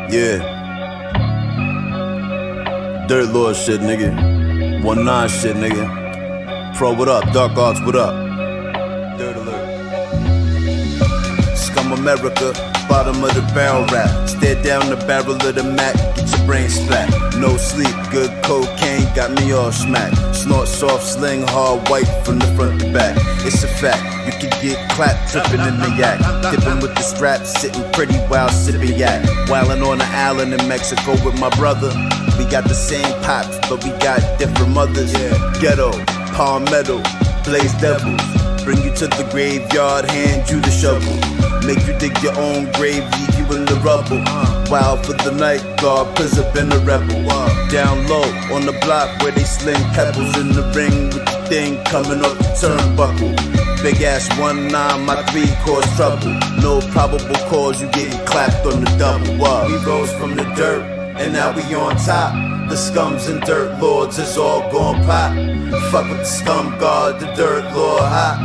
Yeah. Dirt Lord shit, nigga. 1-9 shit, nigga. Pro, what up? Dark Arts, what up? Dirt Alert. Scum America, bottom of the barrel rap. Stare down the barrel of the Mac, get your brain splat. No sleep, good cocaine, got me all smacked. Snort soft, sling hard, white from the front to back. It's a fact, you can get clapped, tripping in the yak. Dipping with the strap, sitting pretty while sipping yak. Wildin' on the island in Mexico with my brother. We got the same pops, but we got different mothers. Ghetto, palmetto, blaze devils. Bring you to the graveyard, hand you the shovel. Make you dig your own grave, leave you in the rubble. Wild for the night guard, prison been a rebel. Down low, on the block where they sling pebbles. In the ring with the thing coming off the turnbuckle. Big ass 1-9, my 3 cause trouble. No probable cause, you getting clapped on the double. We rose from the dirt, and now we on top. The scums and dirt lords is all gon' pop. Fuck with the scum guard, the dirt lord hot.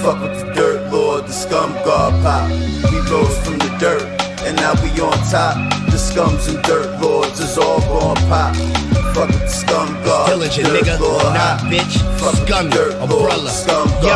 Fuck with the dirt lord, the scum guard pop. We rose from the dirt, and now we on top. The scums and dirt lords is all gon' pop. Fuck with the scum guard, Diligent nigga, nah bitch, scummy, umbrella, yo,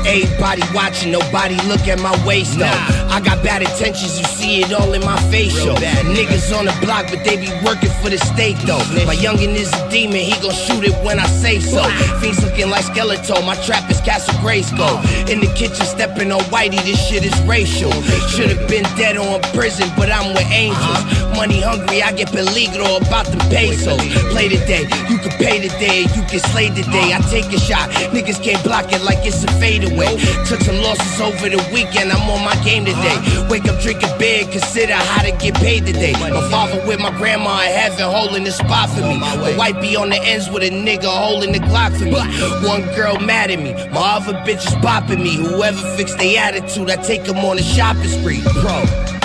everybody watching, nobody look at my waist though. I got bad intentions, you see it all in my face, yo. Niggas on the block, but they be working for the state though. My youngin' is a demon, he gon' shoot it when I say so. Fiends looking like Skeletor, my trap is Castle Grayskull. In the kitchen stepping on Whitey, this shit is racial. Should've been dead or in prison, but I'm with angels. Money hungry, I get peligro about them pesos. Play today, you can pay today, you can slay today. I take a shot, niggas can't block it like it's a fadeaway. Took some losses over the weekend, I'm on my game today. Wake up drinking beer, consider how to get paid today. My father with my grandma in heaven holding the spot for me. The white be on the ends with a nigga holding the Glock for me. One girl mad at me, my other bitch is bopping me. Whoever fix their attitude, I take them on a shopping spree. Bro.